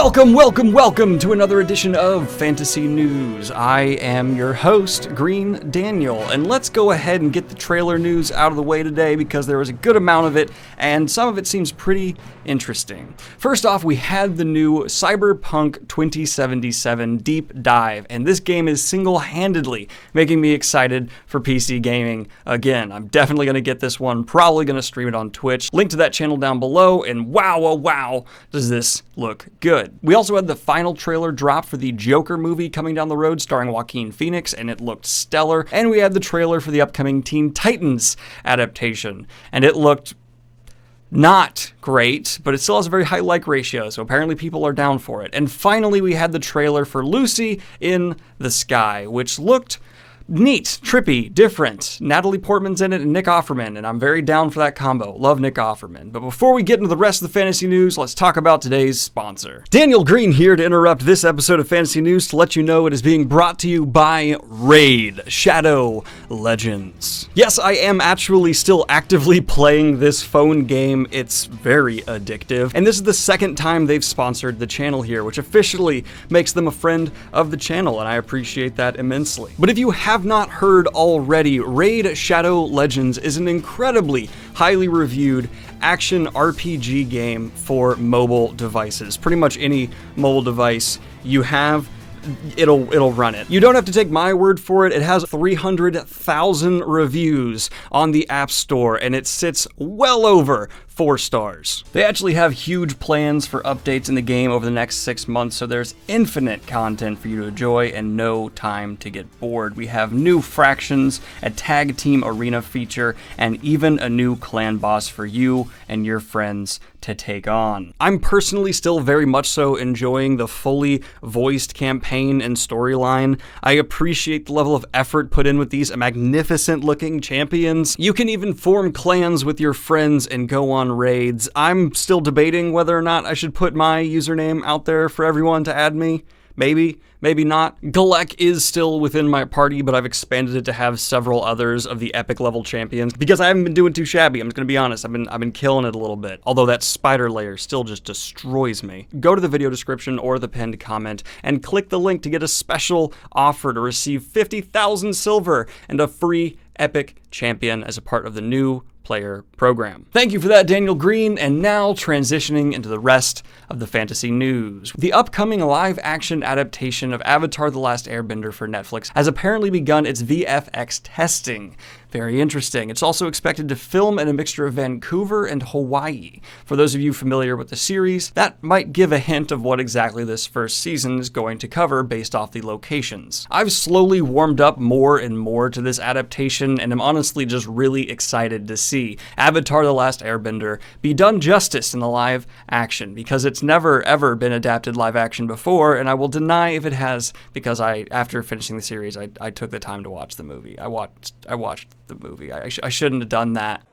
Welcome to another edition of Fantasy News. I am your host, Greene Daniel, and let's go ahead and get the trailer news out of the way today because there was a good amount of it, and some of it seems pretty interesting. First off, we had the new Cyberpunk 2077 Deep Dive, and this game is single-handedly making me excited for PC gaming again. I'm definitely going to get this one, probably going to stream it on Twitch. Link to that channel down below, and wow, oh wow, does this look good. We also had the final trailer drop for the Joker movie coming down the road starring Joaquin Phoenix, and it looked stellar. And we had the trailer for the upcoming Teen Titans adaptation, and it looked not great, but it still has a very high like ratio, so apparently people are down for it. And finally, we had the trailer for Lucy in the Sky, which looked neat, trippy, different. Natalie Portman's in it and Nick Offerman, and I'm very down for that combo. Love Nick Offerman. But before we get into the rest of the fantasy news, let's talk about today's sponsor. Daniel Greene here to interrupt this episode of Fantasy News to let you know it is being brought to you by Raid Shadow Legends. Yes, I am actually still actively playing this phone game. It's very addictive, and this is the second time they've sponsored the channel here, which officially makes them a friend of the channel, and I appreciate that immensely. But if you have not heard already, Raid Shadow Legends is an incredibly highly reviewed action RPG game for mobile devices. Pretty much any mobile device you have, it'll run it. You don't have to take my word for it. It has 300,000 reviews on the App Store, and it sits well over 4 stars. They actually have huge plans for updates in the game over the next 6 months, so there's infinite content for you to enjoy and no time to get bored. We have new fractions, a tag team arena feature, and even a new clan boss for you and your friends to take on. I'm personally still very much so enjoying the fully voiced campaign and storyline. I appreciate the level of effort put in with these magnificent looking champions. You can even form clans with your friends and go on raids. I'm still debating whether or not I should put my username out there for everyone to add me. Maybe not. Galek is still within my party, but I've expanded it to have several others of the epic level champions because I haven't been doing too shabby. I'm just gonna be honest. I've been killing it a little bit. Although that spider layer still just destroys me. Go to the video description or the pinned comment and click the link to get a special offer to receive 50,000 silver and a free epic champion as a part of the new player program. Thank you for that, Daniel Greene, and now transitioning into the rest of the fantasy news. The upcoming live-action adaptation of Avatar: The Last Airbender for Netflix has apparently begun its VFX testing. Very interesting. It's also expected to film in a mixture of Vancouver and Hawaii. For those of you familiar with the series, that might give a hint of what exactly this first season is going to cover based off the locations. I've slowly warmed up more and more to this adaptation, and am honestly just really excited to see Avatar: The Last Airbender be done justice in the live action, because it's never ever been adapted live action before, and I will deny if it has, because after finishing the series, I took the time to watch the movie. I watched the movie. I shouldn't have done that.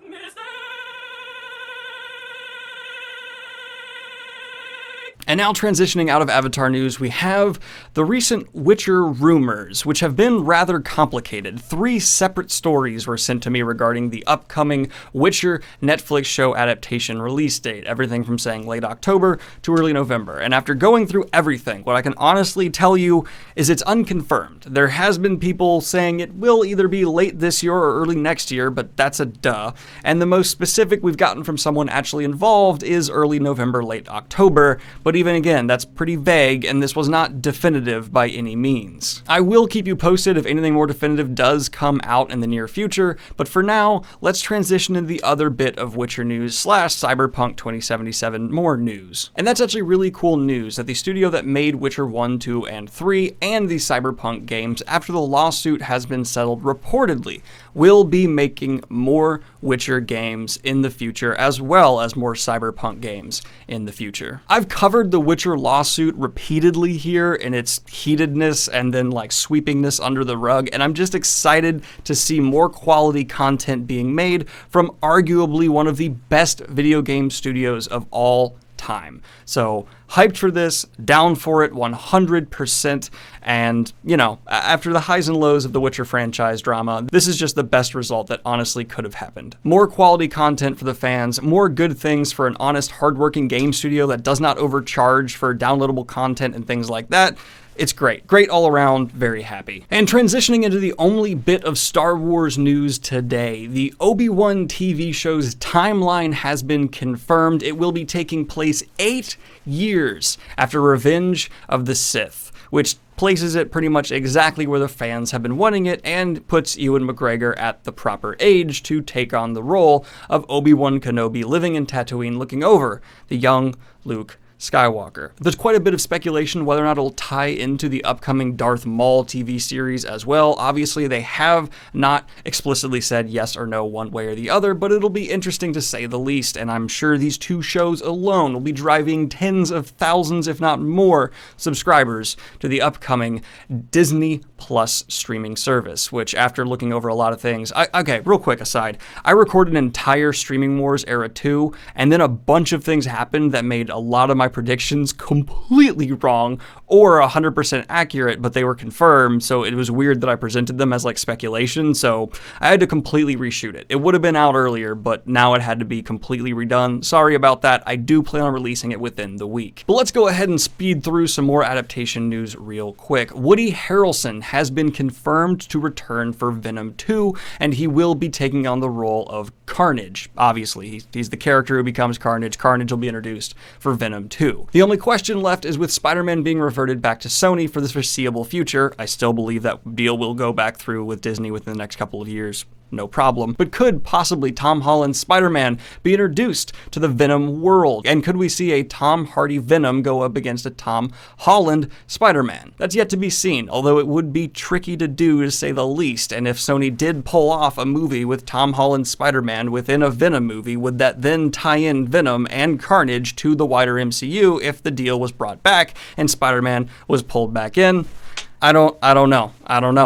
And now transitioning out of Avatar news, we have the recent Witcher rumors, which have been rather complicated. 3 separate stories were sent to me regarding the upcoming Witcher Netflix show adaptation release date, everything from saying late October to early November. And after going through everything, what I can honestly tell you is it's unconfirmed. There has been people saying it will either be late this year or early next year, but that's a duh. And the most specific we've gotten from someone actually involved is early November, late October, but even again, that's pretty vague, and this was not definitive by any means. I will keep you posted if anything more definitive does come out in the near future, but for now, let's transition into the other bit of Witcher news / Cyberpunk 2077 more news. And that's actually really cool news that the studio that made Witcher 1, 2, and 3 and the Cyberpunk games after the lawsuit has been settled reportedly will be making more Witcher games in the future, as well as more Cyberpunk games in the future. I've covered the Witcher lawsuit repeatedly here in its heatedness and then like sweeping this under the rug, and I'm just excited to see more quality content being made from arguably one of the best video game studios of all time. So hyped for this, down for it 100%, and, you know, after the highs and lows of the Witcher franchise drama, this is just the best result that honestly could have happened. More quality content for the fans, more good things for an honest, hardworking game studio that does not overcharge for downloadable content and things like that. It's great. Great all around, very happy. And transitioning into the only bit of Star Wars news today, the Obi-Wan TV show's timeline has been confirmed. It will be taking place 8 years after Revenge of the Sith, which places it pretty much exactly where the fans have been wanting it and puts Ewan McGregor at the proper age to take on the role of Obi-Wan Kenobi living in Tatooine looking over the young Luke Skywalker. There's quite a bit of speculation whether or not it'll tie into the upcoming Darth Maul TV series as well. Obviously, they have not explicitly said yes or no one way or the other, but it'll be interesting to say the least, and I'm sure these two shows alone will be driving tens of thousands, if not more, subscribers to the upcoming Disney Plus streaming service, which after looking over a lot of things, okay, real quick aside, I recorded an entire Streaming Wars Era 2, and then a bunch of things happened that made a lot of my predictions completely wrong or 100% accurate, but they were confirmed, so it was weird that I presented them as like speculation, so I had to completely reshoot it. It would have been out earlier, but now it had to be completely redone. Sorry about that. I do plan on releasing it within the week. But let's go ahead and speed through some more adaptation news real quick. Woody Harrelson has been confirmed to return for Venom 2, and he will be taking on the role of Carnage. Obviously, he's the character who becomes Carnage. Carnage will be introduced for Venom 2. The only question left is with Spider-Man being reverted back to Sony for the foreseeable future. I still believe that deal will go back through with Disney within the next couple of years. No problem. But could possibly Tom Holland's Spider-Man be introduced to the Venom world? And could we see a Tom Hardy Venom go up against a Tom Holland Spider-Man? That's yet to be seen, although it would be tricky to do to say the least. And if Sony did pull off a movie with Tom Holland's Spider-Man within a Venom movie, would that then tie in Venom and Carnage to the wider MCU if the deal was brought back and Spider-Man was pulled back in? I don't know.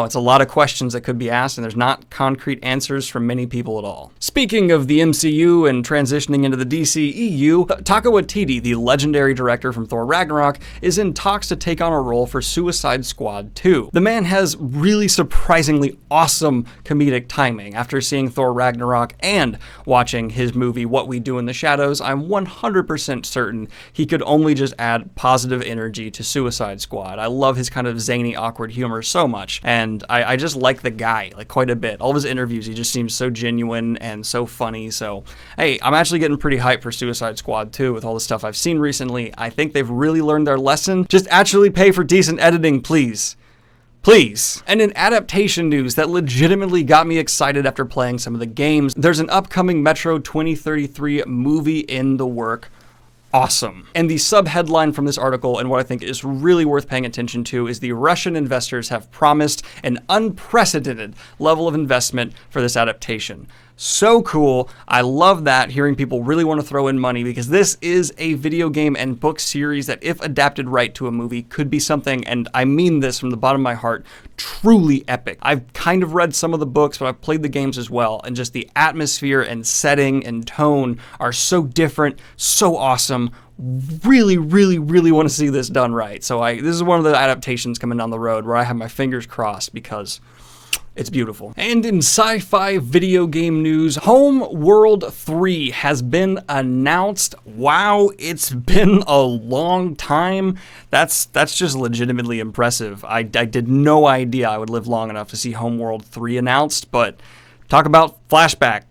It's a lot of questions that could be asked, and there's not concrete answers from many people at all. Speaking of the MCU and transitioning into the DCEU, Taika Waititi, the legendary director from Thor Ragnarok, is in talks to take on a role for Suicide Squad 2. The man has really surprisingly awesome comedic timing. After seeing Thor Ragnarok and watching his movie What We Do in the Shadows, I'm 100% certain he could only just add positive energy to Suicide Squad. I love his kind of zany, awkward humor so much, and I just like the guy like quite a bit. All of his interviews, he just seems so genuine and so funny. So hey, I'm actually getting pretty hyped for Suicide Squad 2 with all the stuff I've seen recently. I think they've really learned their lesson. Just actually pay for decent editing, please. Please. And in adaptation news that legitimately got me excited after playing some of the games, there's an upcoming Metro2033 movie in the work. Awesome. And the sub-headline from this article, and what I think is really worth paying attention to, is the Russian investors have promised an unprecedented level of investment for this adaptation. So cool. I love that, hearing people really want to throw in money, because this is a video game and book series that, if adapted right to a movie, could be something, and I mean this from the bottom of my heart, truly epic. I've kind of read some of the books, but I've played the games as well, and just the atmosphere and setting and tone are so different, so awesome. Really want to see this done right. So this is one of the adaptations coming down the road where I have my fingers crossed, because it's beautiful. And in sci-fi video game news, Homeworld 3 has been announced. Wow, it's been a long time. That's just legitimately impressive. I did no idea I would live long enough to see Homeworld 3 announced, but talk about flashback.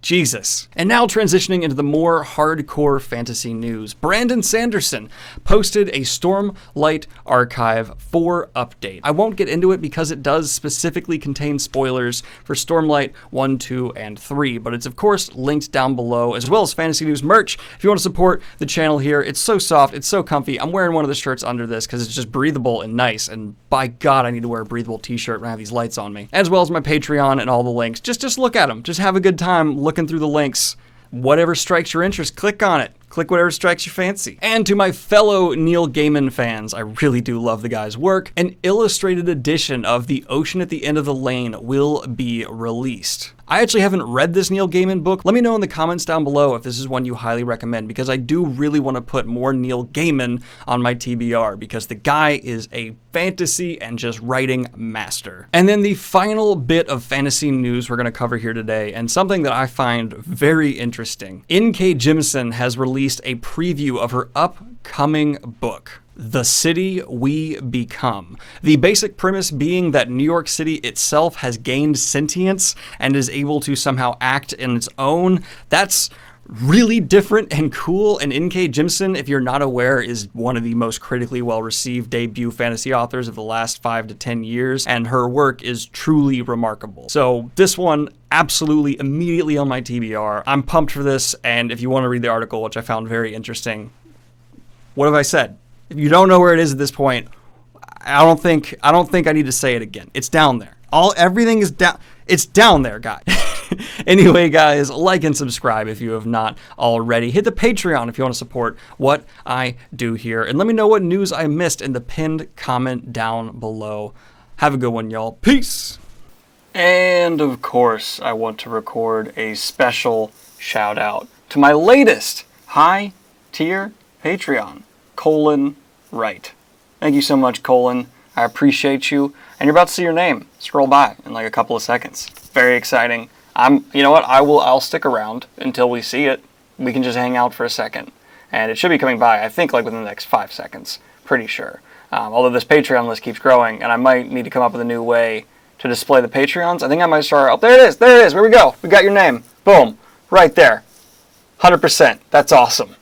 Jesus. And now transitioning into the more hardcore fantasy news, Brandon Sanderson posted a Stormlight Archive 4 update. I won't get into it because it does specifically contain spoilers for Stormlight 1, 2, and 3, but it's of course linked down below, as well as Fantasy News merch. If you want to support the channel here, it's so soft, it's so comfy. I'm wearing one of the shirts under this because it's just breathable and nice, and by God, I need to wear a breathable t-shirt when I have these lights on me. As well as my Patreon and all the links. Just look at them. Just have a good time looking through the links. Whatever strikes your interest, click on it. click whatever strikes your fancy. And to my fellow Neil Gaiman fans, I really do love the guy's work. An illustrated edition of The Ocean at the End of the Lane will be released. I actually haven't read this Neil Gaiman book. Let me know in the comments down below if this is one you highly recommend, because I do really want to put more Neil Gaiman on my TBR, because the guy is a fantasy and just writing master. And then the final bit of fantasy news we're going to cover here today, and something that I find very interesting. N.K. Jemisin has released a preview of her upcoming book, The City We Become. The basic premise being that New York City itself has gained sentience and is able to somehow act in its own. That's really different and cool, and N.K. Jemisin, if you're not aware, is one of the most critically well-received debut fantasy authors of the last 5 to 10 years, and her work is truly remarkable. So this one, absolutely immediately on my TBR. I'm pumped for this, and if you want to read the article, which I found very interesting, what have I said? If you don't know where it is at this point, I don't think I need to say it again. It's down there. Everything is down. It's down there, guys. Anyway, guys, like and subscribe if you have not already. Hit the Patreon if you want to support what I do here. And let me know what news I missed in the pinned comment down below. Have a good one, y'all. Peace. And of course, I want to record a special shout out to my latest high tier Patreon, Right. Thank you so much, Colin. I appreciate you. And you're about to see your name scroll by in like a couple of seconds. Very exciting. You know what? I'll stick around until we see it. We can just hang out for a second. And it should be coming by, I think, like within the next 5 seconds. Pretty sure. Although this Patreon list keeps growing, and I might need to come up with a new way to display the Patreons. I think I might start... Oh, there it is. There it is. Where we go. We got your name. Boom. Right there. 100%. That's awesome.